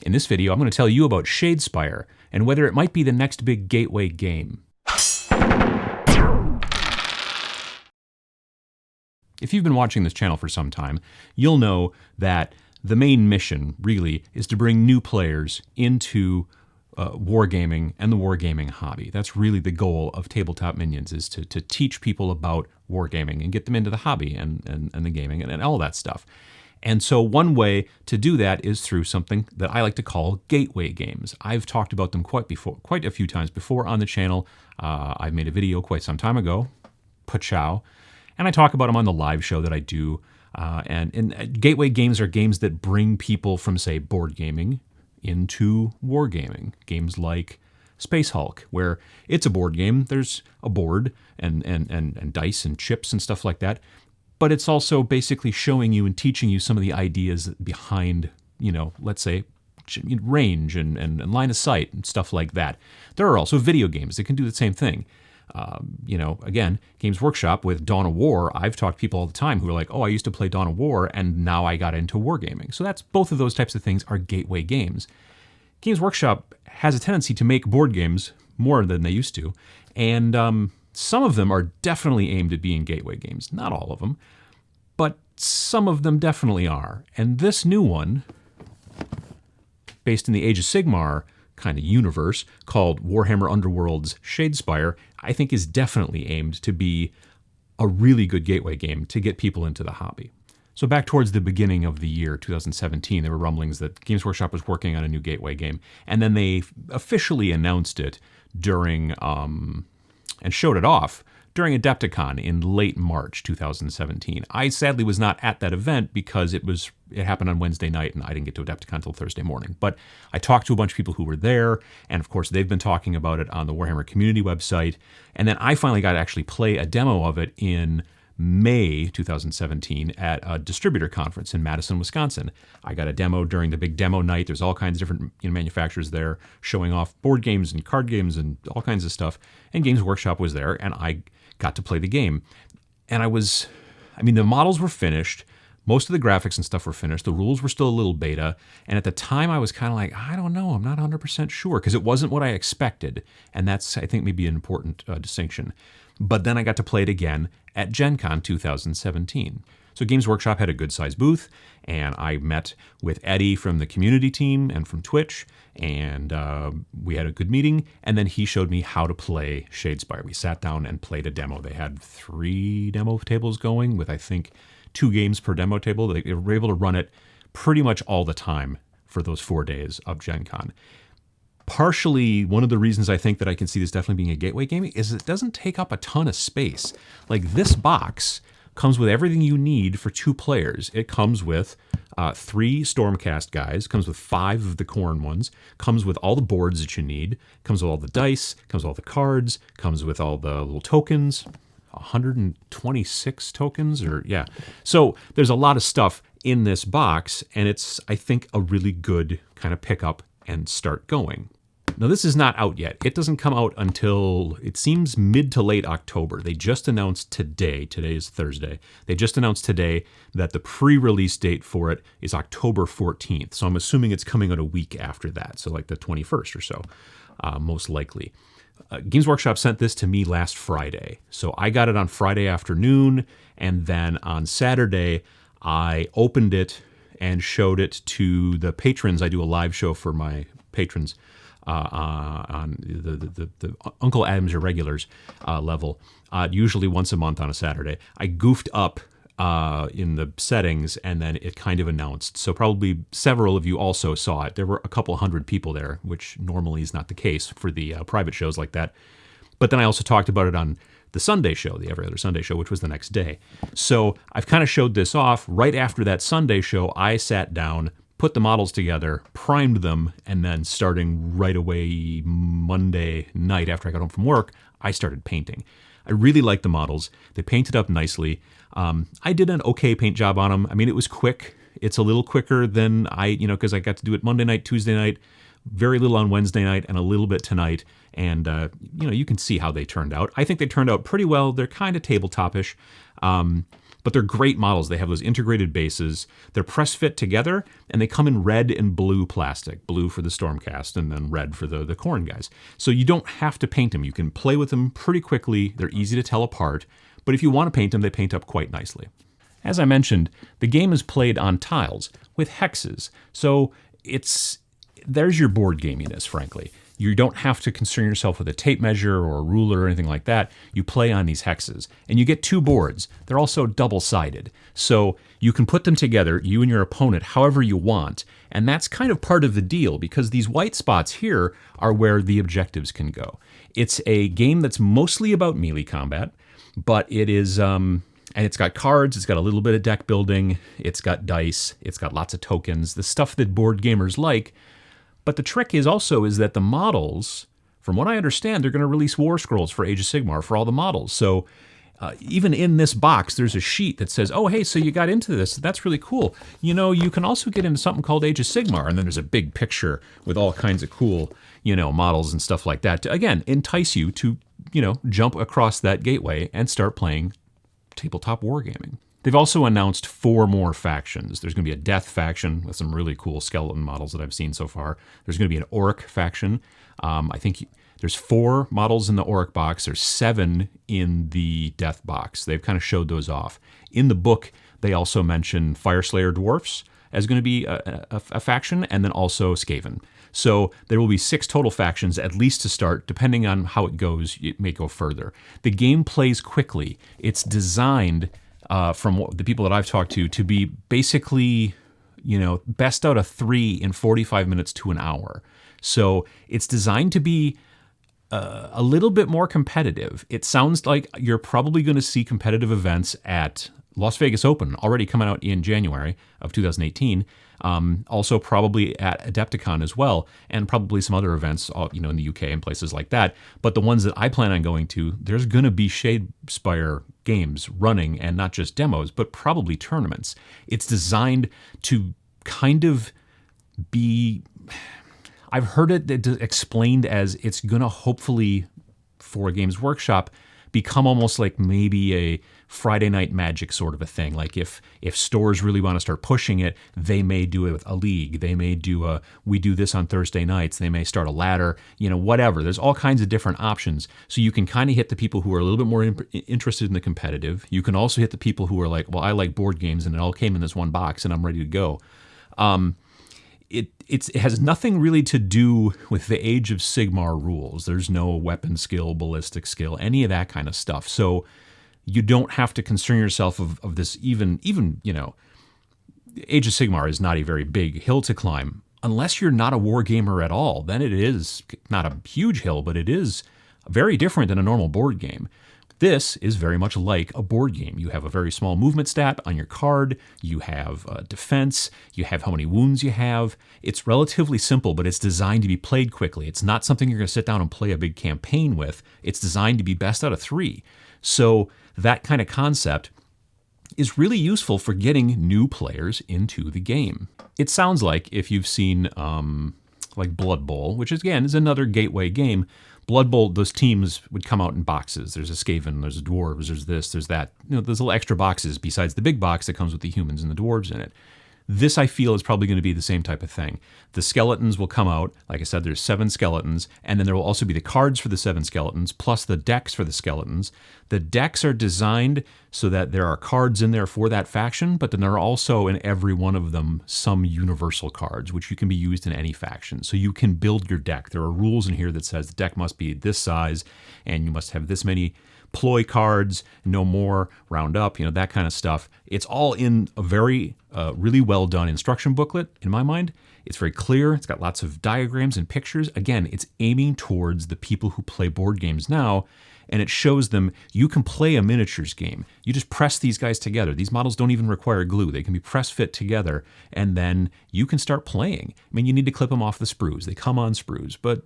In this video, I'm going to tell you about Shadespire and whether it might be the next big gateway game. If you've been watching this channel for some time, you'll know that the main mission, really, is to bring new players into wargaming and the wargaming hobby. That's really the goal of Tabletop Minions, is to teach people about wargaming and get them into the hobby and the gaming and all that stuff. And so one way to do that is through something that I like to call gateway games. I've talked about them quite a few times before on the channel. I've made a video quite some time ago, Pachow, and I talk about them on the live show that I do. And gateway games are games that bring people from, say, board gaming into wargaming. Games like Space Hulk, where it's a board game. There's a board and dice and chips and stuff like that. But it's also basically showing you and teaching you some of the ideas behind, let's say, range and line of sight and stuff like that. There are also video games that can do the same thing. Again, Games Workshop with Dawn of War, I've talked to people all the time who are like, oh, I used to play Dawn of War and now I got into wargaming. So that's both of those types of things are gateway games. Games Workshop has a tendency to make board games more than they used to, and some of them are definitely aimed at being gateway games. Not all of them, but some of them definitely are. And this new one, based in the Age of Sigmar kind of universe, called Warhammer Underworlds Shadespire, I think is definitely aimed to be a really good gateway game to get people into the hobby. So back towards the beginning of the year, 2017, there were rumblings that Games Workshop was working on a new gateway game, and then they officially announced it during and showed it off during Adepticon in late March 2017. I sadly was not at that event because it happened on Wednesday night and I didn't get to Adepticon until Thursday morning. But I talked to a bunch of people who were there, and of course they've been talking about it on the Warhammer community website. And then I finally got to actually play a demo of it in May 2017 at a distributor conference in Madison, Wisconsin. I got a demo during the big demo night. There's all kinds of different manufacturers there showing off board games and card games and all kinds of stuff. And Games Workshop was there, and I got to play the game. And the models were finished. Most of the graphics and stuff were finished. The rules were still a little beta. And at the time, I was kind of like, I don't know. I'm not 100% sure, because it wasn't what I expected. And that's, I think, maybe an important distinction. But then I got to play it again at Gen Con 2017. So Games Workshop had a good-sized booth, and I met with Eddie from the community team and from Twitch, and we had a good meeting, and then he showed me how to play Shadespire. We sat down and played a demo. They had 3 demo tables going with, I think, 2 games per demo table. They were able to run it pretty much all the time for those 4 days of Gen Con. Partially, one of the reasons I think that I can see this definitely being a gateway game is it doesn't take up a ton of space. Like, this box comes with everything you need for 2 players. It comes with 3 Stormcast guys, comes with 5 of the Khorne ones, comes with all the boards that you need, comes with all the dice, comes with all the cards, comes with all the little tokens, 126 tokens, So there's a lot of stuff in this box, and it's, I think, a really good kind of pick up and start going. Now, this is not out yet. It doesn't come out until, it seems, mid to late October. They just announced today is Thursday, they just announced today that the pre-release date for it is October 14th. So I'm assuming it's coming out a week after that, so like the 21st or so, most likely. Games Workshop sent this to me last Friday. So I got it on Friday afternoon, and then on Saturday, I opened it and showed it to the patrons. I do a live show for my patrons on the Uncle Adam's Irregulars level, usually once a month on a Saturday. I goofed up in the settings, and then it kind of announced. So probably several of you also saw it. There were a couple hundred people there, which normally is not the case for the private shows like that. But then I also talked about it on the Sunday show, the Every Other Sunday show, which was the next day. So I've kind of showed this off. Right after that Sunday show, I sat down, put the models together, primed them, and then starting right away Monday night after I got home from work, I started painting. I really like the models. They painted up nicely. I did an okay paint job on them. I mean, it was quick. It's a little quicker than because I got to do it Monday night, Tuesday night, very little on Wednesday night, and a little bit tonight. And, you can see how they turned out. I think they turned out pretty well. They're kind of tabletop-ish. but they're great models. They have those integrated bases. They're press fit together, and they come in red and blue plastic. Blue for the Stormcast, and then red for the Khorne guys. So you don't have to paint them. You can play with them pretty quickly. They're easy to tell apart, but if you want to paint them, they paint up quite nicely. As I mentioned, the game is played on tiles with hexes, so there's your board gaminess, frankly. You don't have to concern yourself with a tape measure or a ruler or anything like that. You play on these hexes, and you get 2 boards. They're also double-sided, so you can put them together, you and your opponent, however you want, and that's kind of part of the deal, because these white spots here are where the objectives can go. It's a game that's mostly about melee combat, but it is... And it's got cards, it's got a little bit of deck building, it's got dice, it's got lots of tokens, the stuff that board gamers like. But the trick is that the models, from what I understand, they're going to release War Scrolls for Age of Sigmar for all the models. So even in this box, there's a sheet that says, oh, hey, so you got into this. That's really cool. You know, you can also get into something called Age of Sigmar. And then there's a big picture with all kinds of cool, models and stuff like that to, again, entice you to, jump across that gateway and start playing tabletop wargaming. They've also announced 4 more factions. There's going to be a death faction with some really cool skeleton models that I've seen so far. There's going to be an orc faction. I think there's 4 models in the orc box. There's 7 in the death box. They've kind of showed those off. In the book, they also mention Fireslayer dwarfs as going to be a faction, and then also Skaven. So there will be 6 total factions, at least to start. Depending on how it goes, it may go further. The game plays quickly. It's designed, from the people that I've talked to be basically, best out of 3 in 45 minutes to an hour. So it's designed to be a little bit more competitive. It sounds like you're probably going to see competitive events at Las Vegas Open, already coming out in January of 2018. Also probably at Adepticon as well, and probably some other events, in the UK and places like that. But the ones that I plan on going to, there's going to be Shadespire games running, and not just demos, but probably tournaments. It's designed to kind of be... I've heard it explained as it's going to hopefully, for Games Workshop, become almost like maybe a Friday Night Magic sort of a thing. Like if stores really want to start pushing it, they may do it with a league. They may do we do this on Thursday nights. They may start a ladder, whatever. There's all kinds of different options. So you can kind of hit the people who are a little bit more interested in the competitive. You can also hit the people who are like, well, I like board games and it all came in this one box and I'm ready to go. It has nothing really to do with the Age of Sigmar rules. There's no weapon skill, ballistic skill, any of that kind of stuff. So you don't have to concern yourself of this even, Age of Sigmar is not a very big hill to climb. Unless you're not a war gamer at all, then it is not a huge hill, but it is very different than a normal board game. This is very much like a board game. You have a very small movement stat on your card, you have defense, you have how many wounds you have. It's relatively simple, but it's designed to be played quickly. It's not something you're going to sit down and play a big campaign with. It's designed to be best out of 3. So that kind of concept is really useful for getting new players into the game. It sounds like if you've seen like Blood Bowl, which again is another gateway game, Blood Bowl, those teams would come out in boxes. There's a Skaven, there's a Dwarves, there's this, there's that. There's little extra boxes besides the big box that comes with the humans and the Dwarves in it. This, I feel, is probably going to be the same type of thing. The skeletons will come out. Like I said, there's 7 skeletons, and then there will also be the cards for the 7 skeletons, plus the decks for the skeletons. The decks are designed so that there are cards in there for that faction, but then there are also in every one of them some universal cards, which you can be used in any faction. So you can build your deck. There are rules in here that says the deck must be this size, and you must have this many ploy cards, no more, round up, that kind of stuff. It's all in a very, really well done instruction booklet, in my mind. It's very clear. It's got lots of diagrams and pictures. Again, it's aiming towards the people who play board games now, and it shows them you can play a miniatures game. You just press these guys together. These models don't even require glue. They can be press fit together, and then you can start playing. I mean, you need to clip them off the sprues. They come on sprues, but,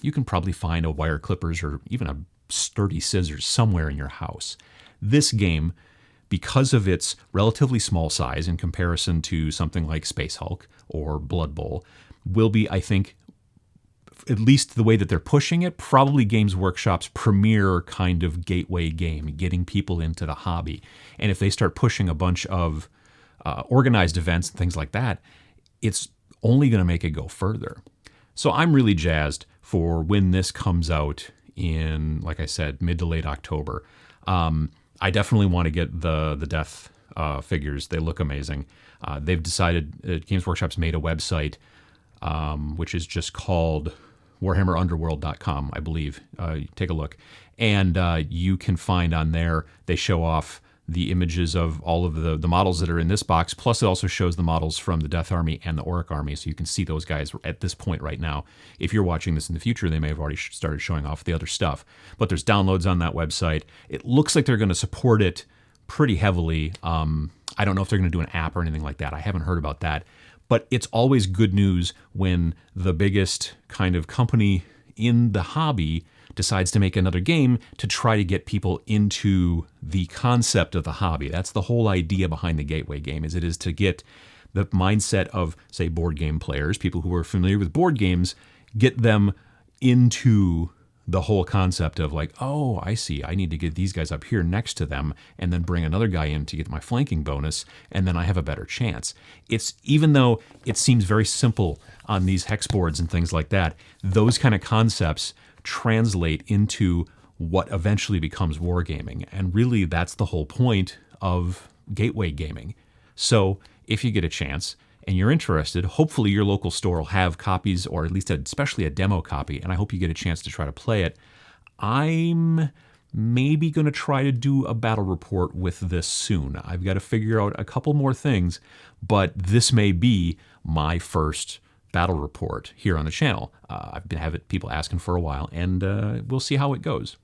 you can probably find a wire clippers or even a sturdy scissors somewhere in your house. This game, because of its relatively small size in comparison to something like Space Hulk or Blood Bowl, will be, I think, at least the way that they're pushing it, probably Games Workshop's premier kind of gateway game, getting people into the hobby. And if they start pushing a bunch of organized events and things like that, it's only going to make it go further. So I'm really jazzed for when this comes out in, like I said, mid to late October. I definitely want to get the death figures. They look amazing. They've decided, Games Workshop's made a website, which is just called warhammerunderworld.com, I believe. Take a look. And you can find on there, they show off the images of all of the models that are in this box, plus it also shows the models from the Death Army and the Orc Army, so you can see those guys at this point right now. If you're watching this in the future, they may have already started showing off the other stuff. But there's downloads on that website. It looks like they're going to support it pretty heavily. I don't know if they're going to do an app or anything like that. I haven't heard about that. But it's always good news when the biggest kind of company in the hobby decides to make another game to try to get people into the concept of the hobby. That's the whole idea behind the gateway game, is it is to get the mindset of, say, board game players, people who are familiar with board games, get them into the whole concept of like, oh, I see, I need to get these guys up here next to them and then bring another guy in to get my flanking bonus, and then I have a better chance. It's, even though it seems very simple on these hex boards and things like that, those kind of concepts translate into what eventually becomes wargaming. And really, that's the whole point of gateway gaming. So if you get a chance and you're interested, hopefully your local store will have copies, or at least especially a demo copy, and I hope you get a chance to try to play it. I'm maybe going to try to do a battle report with this soon. I've got to figure out a couple more things, but this may be my first battle report here on the channel. I've been having people asking for a while, and we'll see how it goes.